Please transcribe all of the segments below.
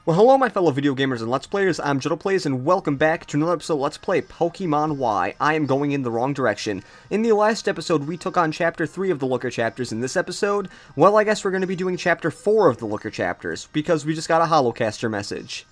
Well, hello my fellow video gamers and Let's Players, I'm JuddlePlays, and welcome back to another episode of Let's Play Pokemon Y. I am going in the wrong direction. In the last episode, we took on Chapter 3 of the Looker chapters. In this episode, well, I guess we're going to be doing Chapter 4 of the Looker chapters, because we just got a Holocaster message.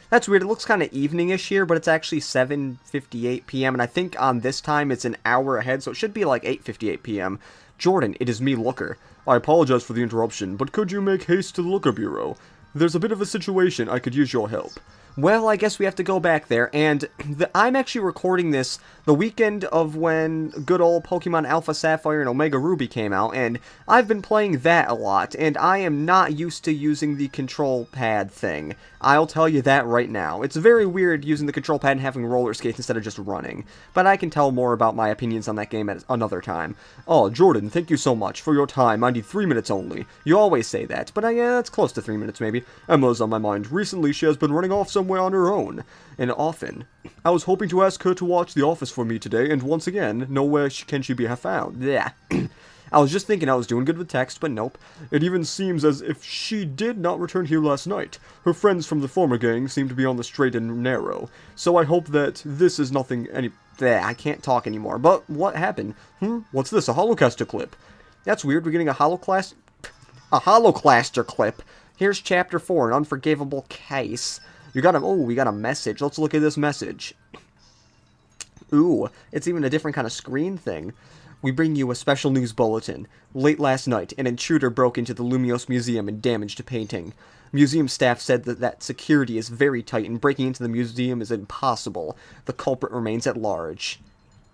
That's weird, it looks kind of evening-ish here, but it's actually 7:58 p.m., and I think on this time it's an hour ahead, so it should be like 8:58 p.m. Jordan, it is me, Looker. I apologize for the interruption, but could you make haste to the Looker Bureau? There's a bit of a situation, I could use your help. Well, I guess we have to go back there, and I'm actually recording this the weekend of when good old Pokemon Alpha Sapphire and Omega Ruby came out, and I've been playing that a lot, and I am not used to using the control pad thing. I'll tell you that right now. It's very weird using the control pad and having roller skates instead of just running, but I can tell more about my opinions on that game at another time. Oh, Jordan, thank you so much for your time. I need 3 minutes only. You always say that, but yeah, it's close to 3 minutes maybe. Emma's on my mind. Recently, she has been running off somewhere on her own, and often. I was hoping to ask her to watch The Office for me today, and once again, nowhere can she be found. Yeah. I was just thinking I was doing good with text, but nope. It even seems as if she did not return here last night. Her friends from the former gang seem to be on the straight and narrow, so I hope that this is nothing I can't talk anymore. But what happened? What's this, a Holocaster clip? That's weird, we're getting a Holoclaster clip. Here's Chapter 4, an unforgivable case. We got a message. Let's look at this message. Ooh, it's even a different kind of screen thing. We bring you a special news bulletin. Late last night, an intruder broke into the Lumiose Museum and damaged a painting. Museum staff said that security is very tight and breaking into the museum is impossible. The culprit remains at large.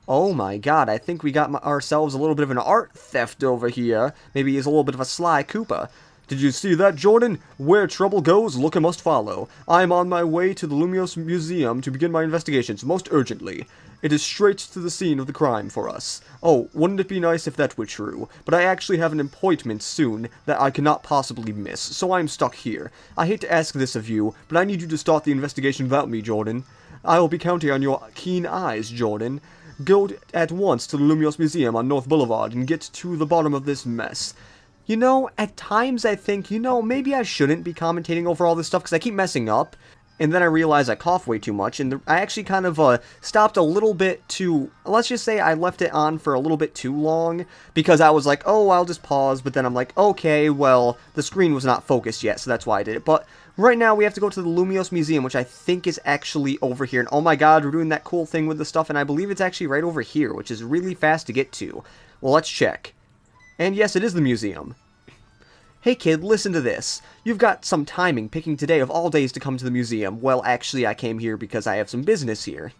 Oh my god, I think we got ourselves a little bit of an art theft over here. Maybe he's a little bit of a sly Koopa. Did you see that, Jordan? Where trouble goes, Looker must follow. I am on my way to the Lumiose Museum to begin my investigations, most urgently. It is straight to the scene of the crime for us. Oh, wouldn't it be nice if that were true? But I actually have an appointment soon that I cannot possibly miss, so I am stuck here. I hate to ask this of you, but I need you to start the investigation without me, Jordan. I will be counting on your keen eyes, Jordan. Go at once to the Lumiose Museum on North Boulevard and get to the bottom of this mess. You know, at times I think, maybe I shouldn't be commentating over all this stuff because I keep messing up. And then I realize I cough way too much, and I actually kind of stopped a little bit too, let's just say I left it on for a little bit too long, because I was like, oh, I'll just pause, but then I'm like, okay, well, the screen was not focused yet, so that's why I did it. But right now we have to go to the Lumiose Museum, which I think is actually over here, and oh my god, we're doing that cool thing with the stuff, and I believe it's actually right over here, which is really fast to get to. Well, let's check. And yes, it is the museum. Hey kid, listen to this. You've got some timing picking today of all days to come to the museum. Well, actually, I came here because I have some business here.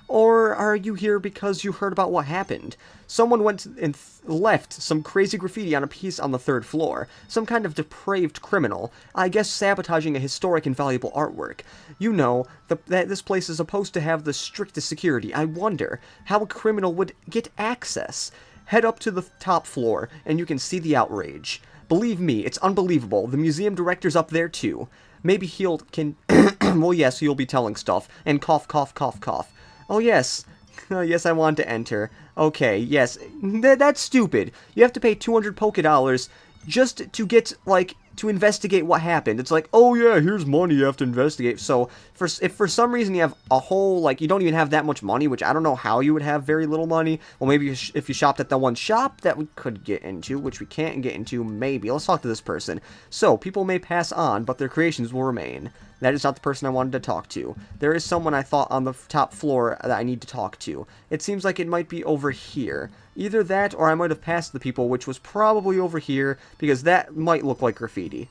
Or are you here because you heard about what happened? Someone went and left some crazy graffiti on a piece on the 3rd floor. Some kind of depraved criminal. I guess sabotaging a historic and valuable artwork. You know, that this place is supposed to have the strictest security. I wonder how a criminal would get access. Head up to the top floor, and you can see the outrage. Believe me, it's unbelievable. The museum director's up there, too. Maybe well, yes, he'll be telling stuff. And cough, cough, cough, cough. Oh, yes. Yes, I want to enter. Okay, yes. That's stupid. You have to pay 200 Poké-Dollars just to get, to investigate what happened. It's like, oh yeah, here's money you have to investigate. So, if for some reason you have a whole, you don't even have that much money, which I don't know how you would have very little money. Well, maybe if you shopped at the one shop that we could get into, which we can't get into, maybe. Let's talk to this person. So, people may pass on, but their creations will remain. That is not the person I wanted to talk to. There is someone I thought on the top floor that I need to talk to. It seems like it might be over here. Either that, or I might have passed the people, which was probably over here, because that might look like graffiti.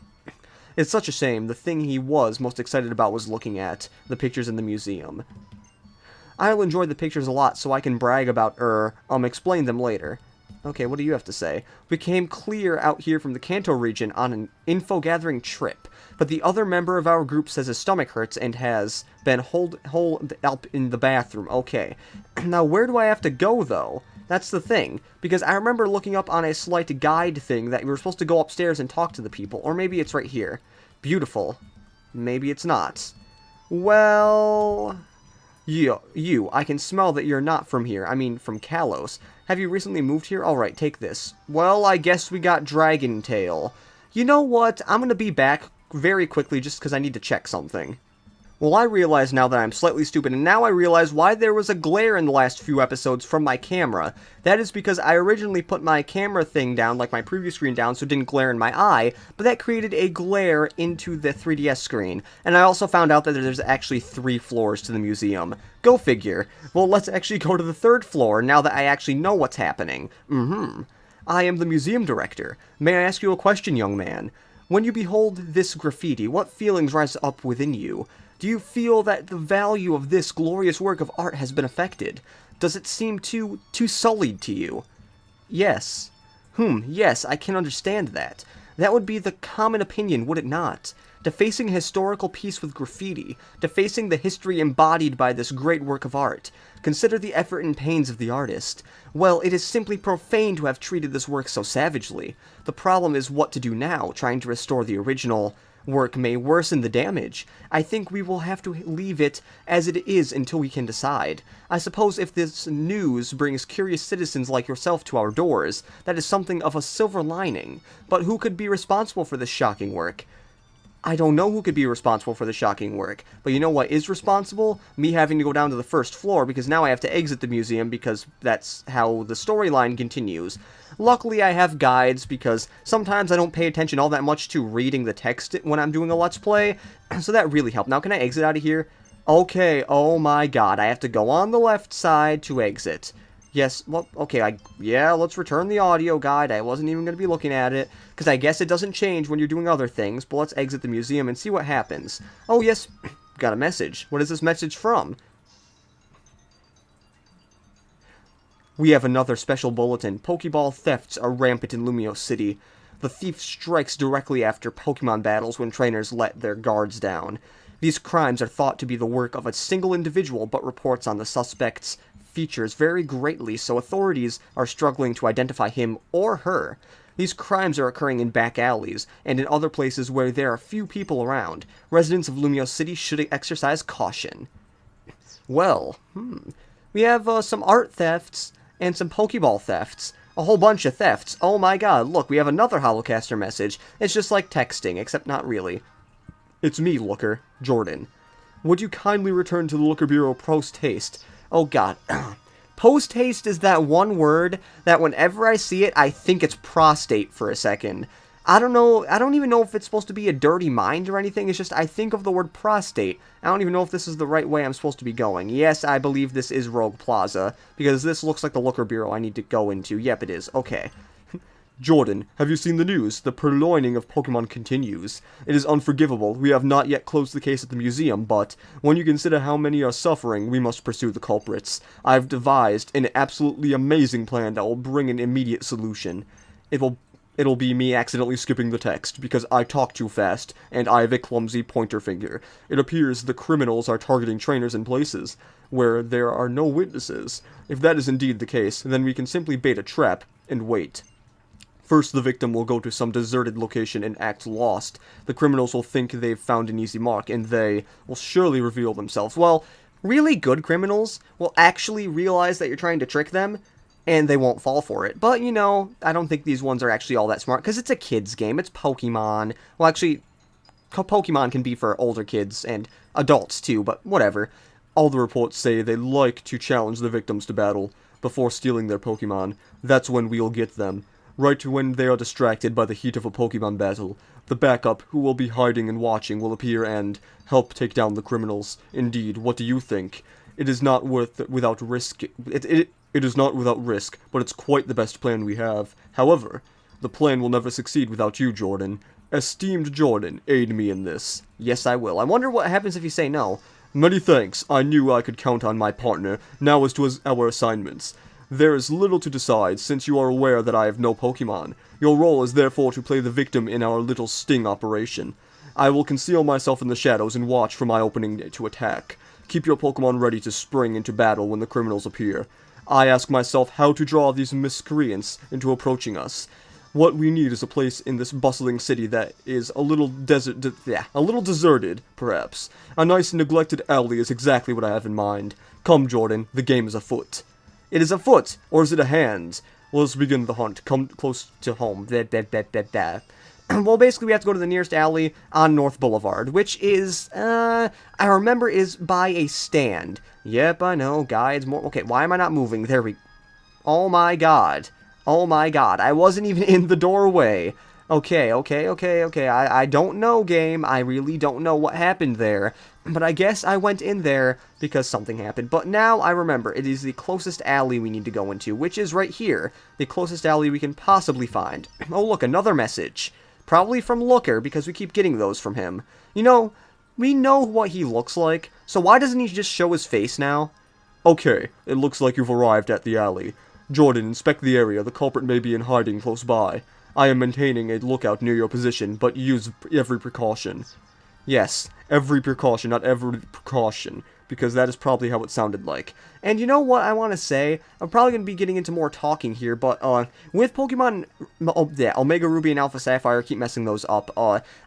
It's such a shame. The thing he was most excited about was looking at the pictures in the museum. I'll enjoy the pictures a lot, so I can brag about, explain them later. Okay, what do you have to say? We came clear out here from the Kanto region on an info-gathering trip, but the other member of our group says his stomach hurts and has been holed up in the bathroom. Okay. Now, where do I have to go, though? That's the thing, because I remember looking up on a slight guide thing that we were supposed to go upstairs and talk to the people, or maybe it's right here. Beautiful. Maybe it's not. Well... I can smell that you're not from here. I mean, from Kalos. Have you recently moved here? Alright, take this. Well, I guess we got Dragon Tail. You know what? I'm gonna be back very quickly just because I need to check something. Well, I realize now that I'm slightly stupid, and now I realize why there was a glare in the last few episodes from my camera. That is because I originally put my camera thing down, like my preview screen down, so it didn't glare in my eye, but that created a glare into the 3DS screen. And I also found out that there's actually 3 floors to the museum. Go figure. Well, let's actually go to the 3rd floor, now that I actually know what's happening. I am the museum director. May I ask you a question, young man? When you behold this graffiti, what feelings rise up within you? Do you feel that the value of this glorious work of art has been affected? Does it seem too sullied to you? Yes. Yes, I can understand that. That would be the common opinion, would it not? Defacing a historical piece with graffiti, defacing the history embodied by this great work of art. Consider the effort and pains of the artist. Well, it is simply profane to have treated this work so savagely. The problem is what to do now, trying to restore the original work may worsen the damage. I think we will have to leave it as it is until we can decide. I suppose if this news brings curious citizens like yourself to our doors, that is something of a silver lining. But who could be responsible for this shocking work? I don't know who could be responsible for the shocking work, but you know what is responsible? Me having to go down to the 1st floor, because now I have to exit the museum, because that's how the storyline continues. Luckily, I have guides, because sometimes I don't pay attention all that much to reading the text when I'm doing a Let's Play, so that really helped. Now, can I exit out of here? Okay, oh my god, I have to go on the left side to exit. Yes, well, okay, yeah, let's return the audio guide. I wasn't even going to be looking at it, because I guess it doesn't change when you're doing other things, but let's exit the museum and see what happens. Oh, yes, got a message. What is this message from? We have another special bulletin. Pokeball thefts are rampant in Lumio City. The thief strikes directly after Pokemon battles when trainers let their guards down. These crimes are thought to be the work of a single individual, but reports on the suspect's features vary greatly, so authorities are struggling to identify him or her. These crimes are occurring in back alleys, and in other places where there are few people around. Residents of Lumio City should exercise caution. Well, we have some art thefts and some Pokeball thefts. A whole bunch of thefts. Oh my god, look, we have another Holocaster message. It's just like texting, except not really. It's me, Looker, Jordan. Would you kindly return to the Looker Bureau post-haste? Oh god. Post-haste is that one word that whenever I see it, I think it's prostate for a second. I don't know, I don't even know if it's supposed to be a dirty mind or anything, it's just I think of the word prostate. I don't even know if this is the right way I'm supposed to be going. Yes, I believe this is Rogue Plaza, because this looks like the Looker Bureau I need to go into. Yep, it is. Okay. Jordan, have you seen the news? The purloining of Pokemon continues. It is unforgivable. We have not yet closed the case at the museum, but when you consider how many are suffering, we must pursue the culprits. I've devised an absolutely amazing plan that will bring an immediate solution. It'll be me accidentally skipping the text, because I talk too fast, and I have a clumsy pointer finger. It appears the criminals are targeting trainers in places where there are no witnesses. If that is indeed the case, then we can simply bait a trap and wait. First, the victim will go to some deserted location and act lost. The criminals will think they've found an easy mark, and they will surely reveal themselves. Well, really good criminals will actually realize that you're trying to trick them, and they won't fall for it. But, you know, I don't think these ones are actually all that smart, because it's a kid's game. It's Pokemon. Well, actually, Pokemon can be for older kids and adults, too, but whatever. All the reports say they like to challenge the victims to battle before stealing their Pokemon. That's when we'll get them. Right when they are distracted by the heat of a Pokemon battle, the backup, who will be hiding and watching, will appear and help take down the criminals. Indeed, what do you think? It is not without risk. It is not without risk, but it's quite the best plan we have. However, the plan will never succeed without you, Jordan. Esteemed Jordan, aid me in this. Yes, I will. I wonder what happens if you say no. Many thanks. I knew I could count on my partner. Now as to our assignments. There is little to decide, since you are aware that I have no Pokemon. Your role is therefore to play the victim in our little sting operation. I will conceal myself in the shadows and watch for my opening to attack. Keep your Pokemon ready to spring into battle when the criminals appear. I ask myself how to draw these miscreants into approaching us. What we need is a place in this bustling city that is a little deserted, perhaps. A nice neglected alley is exactly what I have in mind. Come, Jordan, the game is afoot. It is a foot, or is it a hand? Let us begin the hunt. Come close to home. Well, basically, we have to go to the nearest alley on North Boulevard, which is, I remember, is by a stand. Yep, I know, guides more. Okay, why am I not moving? There we... Oh my god. Oh my god. I wasn't even in the doorway. Okay. I don't know, game. I really don't know what happened there. But I guess I went in there because something happened. But now I remember, it is the closest alley we need to go into, which is right here. The closest alley we can possibly find. Oh, look, another message. Probably from Looker, because we keep getting those from him. You know, we know what he looks like, so why doesn't he just show his face now? Okay, it looks like you've arrived at the alley. Jordan, inspect the area. The culprit may be in hiding close by. I am maintaining a lookout near your position, but use every precaution. Yes, every precaution, not every precaution, because that is probably how it sounded like. And you know what I want to say? I'm probably going to be getting into more talking here, but, with Pokemon, Omega Ruby and Alpha Sapphire, keep messing those up.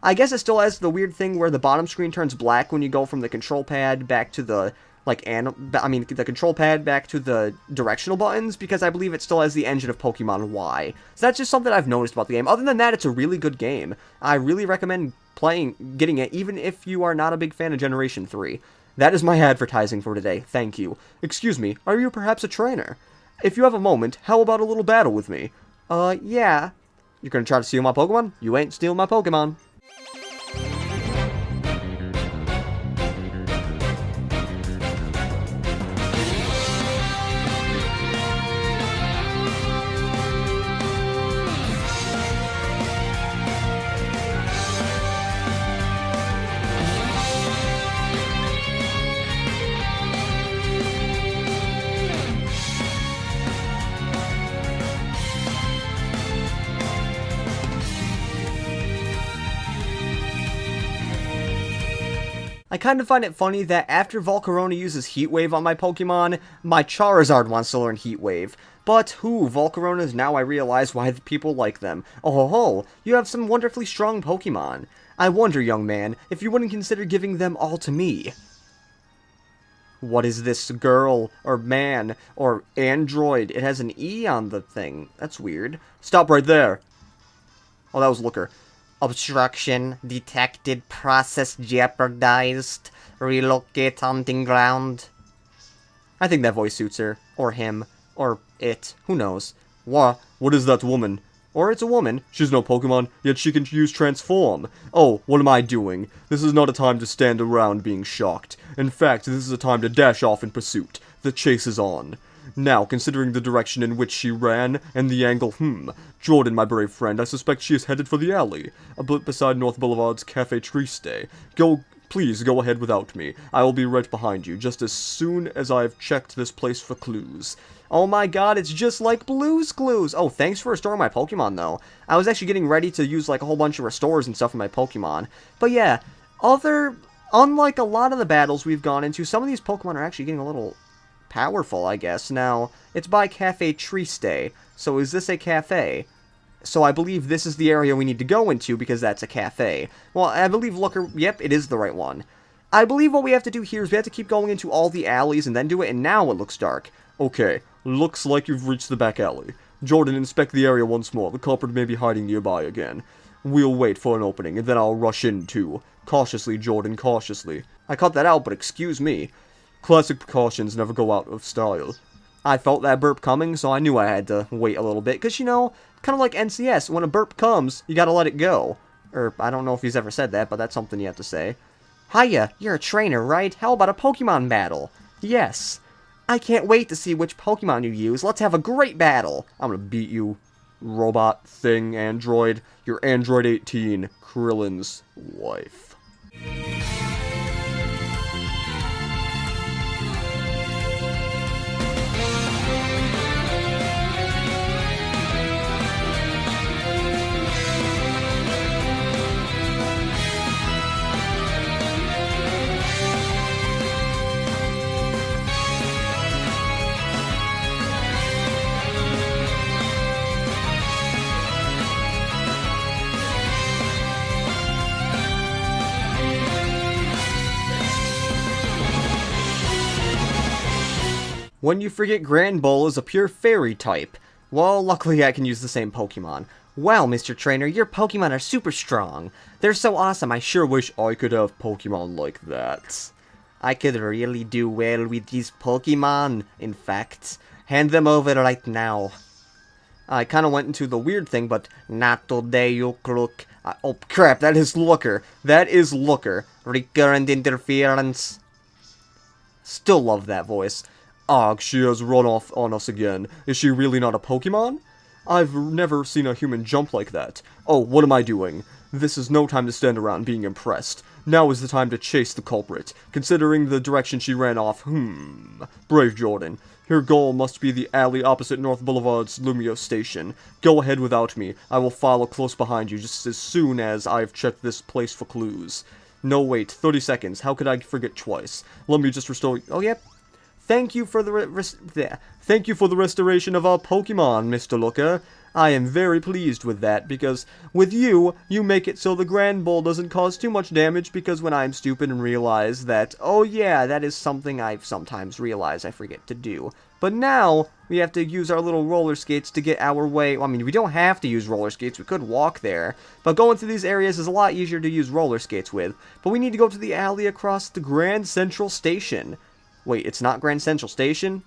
I guess it still has the weird thing where the bottom screen turns black when you go from the control pad back to the, the control pad back to the directional buttons, because I believe it still has the engine of Pokemon Y. So that's just something I've noticed about the game. Other than that, it's a really good game. I really recommend getting it, even if you are not a big fan of Generation 3. That is my advertising for today. Thank you. Excuse me, are you perhaps a trainer? If you have a moment, how about a little battle with me? Yeah. You're gonna try to steal my Pokemon? You ain't stealing my Pokemon. I kind of find it funny that after Volcarona uses Heat Wave on my Pokemon, my Charizard wants to learn Heat Wave. But who, Volcaronas, now I realize why the people like them. Oh ho ho, you have some wonderfully strong Pokemon. I wonder, young man, if you wouldn't consider giving them all to me. What is this girl, or man, or android? It has an E on the thing. That's weird. Stop right there. Oh, that was Looker. Obstruction detected, process jeopardized, relocate hunting ground. I think that voice suits her, or him, or it, who knows. What is that woman? Or it's a woman, she's no Pokemon, yet she can use Transform. Oh, what am I doing? This is not a time to stand around being shocked. In fact, this is a time to dash off in pursuit. The chase is on. Now, considering the direction in which she ran, and the angle, Jordan, my brave friend, I suspect she is headed for the alley, a bit beside North Boulevard's Cafe Triste. Please go ahead without me. I will be right behind you, just as soon as I have checked this place for clues. Oh my god, it's just like Blue's Clues! Oh, thanks for restoring my Pokemon, though. I was actually getting ready to use, like, a whole bunch of restores and stuff for my Pokemon. But yeah, unlike a lot of the battles we've gone into, some of these Pokemon are actually getting a little powerful, I guess. Now, it's by Cafe Triste, so is this a cafe? So I believe this is the area we need to go into, because that's a cafe. Well, I believe Looker, yep, it is the right one. I believe what we have to do here is we have to keep going into all the alleys and then do it, and now it looks dark. Okay, looks like you've reached the back alley. Jordan, inspect the area once more. The culprit may be hiding nearby again. We'll wait for an opening, and then I'll rush in, too. Cautiously, Jordan, cautiously. I cut that out, but excuse me. Classic precautions never go out of style. I felt that burp coming, so I knew I had to wait a little bit, because, you know, kind of like NCS, when a burp comes, you gotta let it go. Or, I don't know if he's ever said that, but that's something you have to say. Hiya, you're a trainer, right? How about a Pokemon battle? Yes. I can't wait to see which Pokemon you use. Let's have a great battle. I'm gonna beat you, robot thing, android. You're Android 18, Krillin's wife. When you forget Grand Bull is a pure fairy type. Well, luckily I can use the same Pokemon. Wow, Mr. Trainer, your Pokemon are super strong. They're so awesome, I sure wish I could have Pokemon like that. I could really do well with these Pokemon, in fact. Hand them over right now. I kind of went into the weird thing, but not today, you crook. Oh, crap, that is Looker. That is Looker. Recurrent interference. Still love that voice. Ugh, she has run off on us again. Is she really not a Pokemon? I've never seen a human jump like that. Oh, what am I doing? This is no time to stand around being impressed. Now is the time to chase the culprit. Considering the direction she ran off, brave Jordan. Your goal must be the alley opposite North Boulevard's Lumio station. Go ahead without me. I will follow close behind you just as soon as I've checked this place for clues. No, wait, 30 seconds. How could I forget twice? Let me just restore... Oh, yep. Thank you for the Thank you for the restoration of our Pokemon, Mr. Looker. I am very pleased with that, because with you, you make it so the Grand Bull doesn't cause too much damage, because when I'm stupid and realize that, oh yeah, that is something I sometimes realize I forget to do. But now, we have to use our little roller skates to get our way. Well, I mean, we don't have to use roller skates, we could walk there. But going through these areas is a lot easier to use roller skates with. But we need to go to the alley across the Grand Central Station. Wait, it's not Grand Central Station?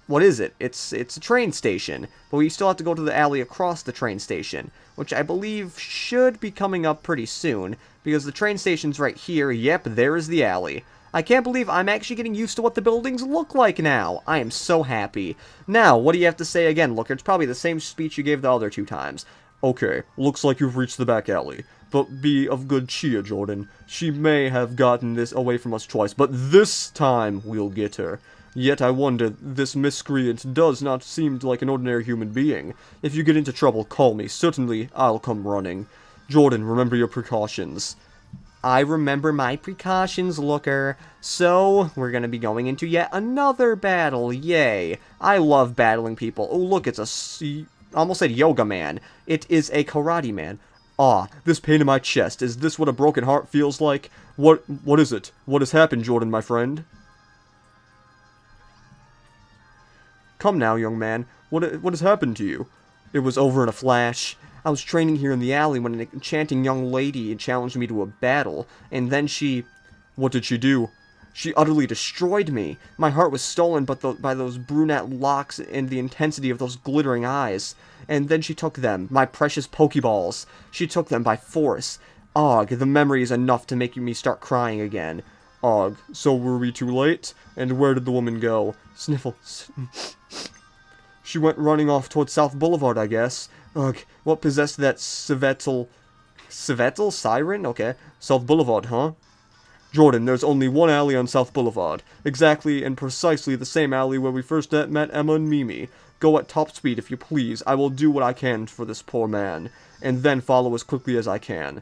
What is it? It's a train station, but we still have to go to the alley across the train station, which I believe should be coming up pretty soon, because the train station's right here. Yep, there is the alley. I can't believe I'm actually getting used to what the buildings look like now. I am so happy. Now, what do you have to say again, Looker? It's probably the same speech you gave the other 2 times. Okay, looks like you've reached the back alley. But be of good cheer, Jordan. She may have gotten this away from us twice, but this time we'll get her. Yet I wonder, this miscreant does not seem like an ordinary human being. If you get into trouble, call me. Certainly, I'll come running. Jordan, remember your precautions. I remember my precautions, Looker. So, we're gonna be going into yet another battle. Yay. I love battling people. Oh, look, it's I almost said yoga man. It is a karate man. Ah, this pain in my chest. Is this what a broken heart feels like? What is it? What has happened, Jordan, my friend? Come now, young man. What has happened to you? It was over in a flash. I was training here in the alley when an enchanting young lady challenged me to a battle, and then she... What did she do? She utterly destroyed me. My heart was stolen by those brunette locks and the intensity of those glittering eyes. And then she took them, my precious Pokeballs. She took them by force. Ugh, the memory is enough to make me start crying again. Ugh, so were we too late? And where did the woman go? Sniffle. She went running off towards South Boulevard, I guess. Ugh, what possessed that Civetal... Civetal? Siren? Okay. South Boulevard, huh? Jordan, there's only one alley on South Boulevard. Exactly and precisely the same alley where we first met Emma and Mimi. Go at top speed if you please. I will do what I can for this poor man. And then follow as quickly as I can.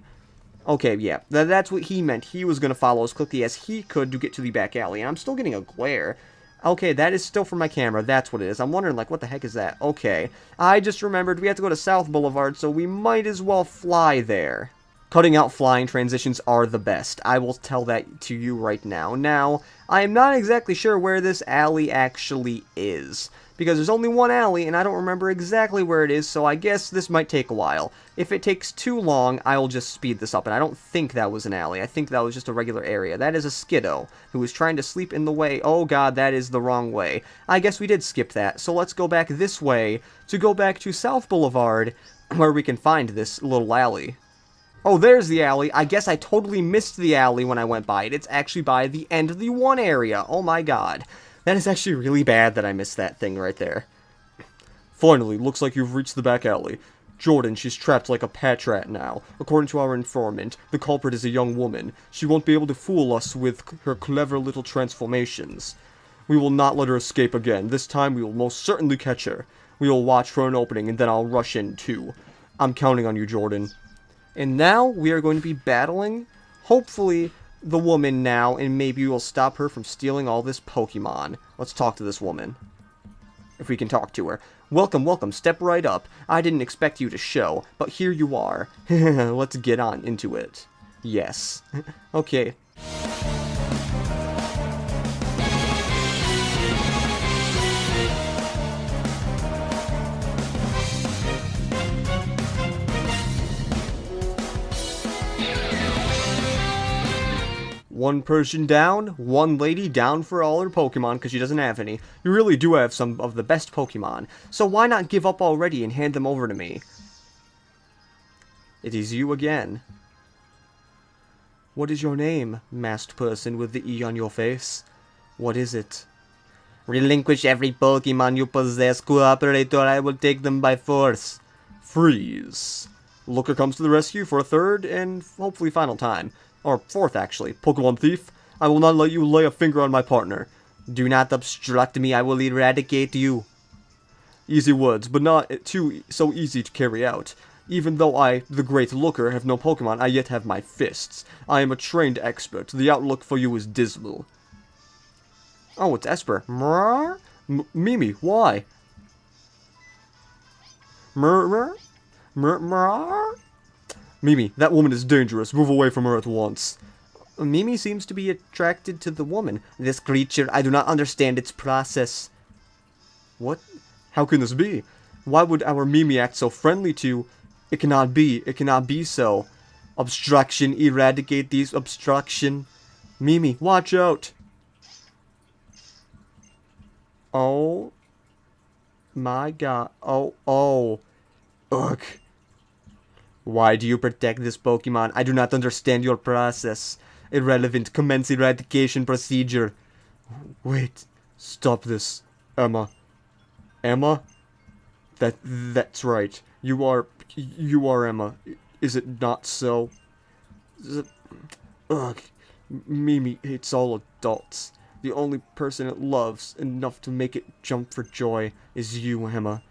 Okay, yeah. That's what he meant. He was going to follow as quickly as he could to get to the back alley. And I'm still getting a glare. Okay, that is still from my camera. That's what it is. I'm wondering, like, what the heck is that? Okay. I just remembered we have to go to South Boulevard, so we might as well fly there. Cutting out flying transitions are the best. I will tell that to you right now. Now, I am not exactly sure where this alley actually is, because there's only one alley, and I don't remember exactly where it is, so I guess this might take a while. If it takes too long, I will just speed this up, and I don't think that was an alley. I think that was just a regular area. That is a Skiddo, who was trying to sleep in the way. Oh god, that is the wrong way. I guess we did skip that, so let's go back this way to go back to South Boulevard, where we can find this little alley. Oh, there's the alley. I guess I totally missed the alley when I went by it. It's actually by the end of the one area. Oh my god. That is actually really bad that I missed that thing right there. Finally, looks like you've reached the back alley. Jordan, she's trapped like a patrat now. According to our informant, the culprit is a young woman. She won't be able to fool us with her clever little transformations. We will not let her escape again. This time we will most certainly catch her. We will watch for an opening and then I'll rush in too. I'm counting on you, Jordan. And now, we are going to be battling, hopefully, the woman now, and maybe we'll stop her from stealing all this Pokemon. Let's talk to this woman. If we can talk to her. Welcome, welcome, step right up. I didn't expect you to show, but here you are. Let's get on into it. Yes. Okay. One person down, one lady down for all her Pokemon because she doesn't have any. You really do have some of the best Pokemon. So why not give up already and hand them over to me? It is you again. What is your name, masked person with the E on your face? What is it? Relinquish every Pokemon you possess, Cooperator, or I will take them by force. Freeze. Looker comes to the rescue for a third and hopefully final time. Or fourth, actually. Pokemon Thief, I will not let you lay a finger on my partner. Do not obstruct me, I will eradicate you. Easy words, but not so easy to carry out. Even though I, the Great Looker, have no Pokemon, I yet have my fists. I am a trained expert. The outlook for you is dismal. Oh, it's Esper. Mimi, why? Mimi, that woman is dangerous. Move away from her at once. Mimi seems to be attracted to the woman. This creature, I do not understand its process. What? How can this be? Why would our Mimi act so friendly to... It cannot be. It cannot be so. Obstruction. Eradicate these obstruction. Mimi, watch out. Oh. My god. Oh. Ugh. Why do you protect this Pokemon? I do not understand your process. Irrelevant. Commence eradication procedure. Wait. Stop this. Emma. Emma? That's right. You are Emma. Is it not so? Ugh. Mimi hates all adults. The only person it loves enough to make it jump for joy is you, Emma.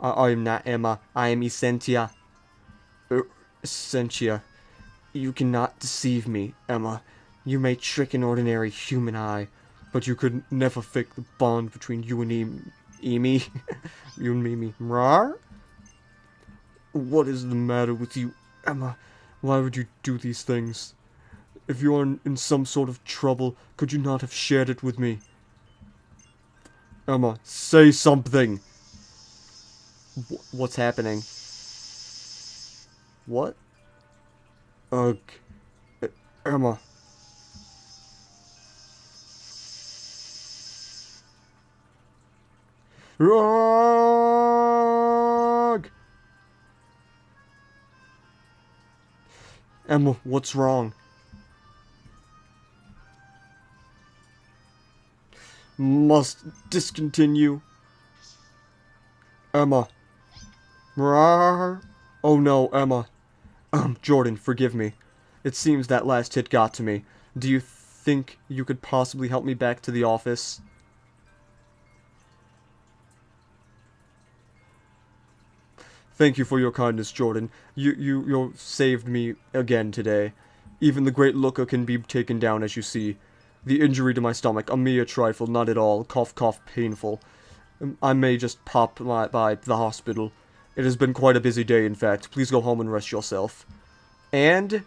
I am not Emma. I am Essentia. Essentia. You cannot deceive me, Emma. You may trick an ordinary human eye, but you could never fake the bond between you and Emi. You and Mimi. Rar? What is the matter with you, Emma? Why would you do these things? If you are in some sort of trouble, could you not have shared it with me? Emma, say something! What's happening? What? Ugh. Emma. Ugh! Emma, what's wrong? Must discontinue. Emma. Rawr. Oh no, Emma. Jordan, forgive me. It seems that last hit got to me. Do you think you could possibly help me back to the office? Thank you for your kindness, Jordan. You saved me again today. Even the Great Looker can be taken down, as you see. The injury to my stomach, a mere trifle, not at all. Cough, cough, painful. I may just pop by the hospital. It has been quite a busy day, in fact. Please go home and rest yourself. And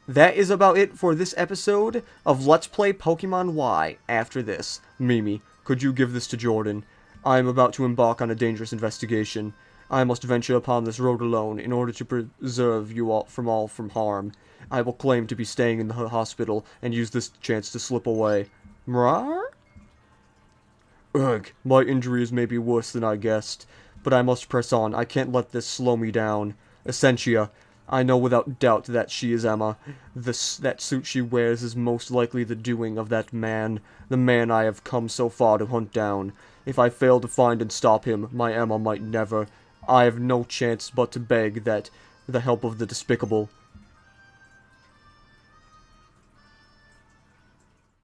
that is about it for this episode of Let's Play Pokemon Y. After this, Mimi, could you give this to Jordan? I am about to embark on a dangerous investigation. I must venture upon this road alone in order to preserve you all from harm. I will claim to be staying in the hospital and use this chance to slip away. Mrar? Ugh, my injuries may be worse than I guessed, but I must press on. I can't let this slow me down. Essentia, I know without doubt that she is Emma. That suit she wears is most likely the doing of that man, the man I have come so far to hunt down. If I fail to find and stop him, my Emma might never. I have no chance but to beg that the help of the despicable.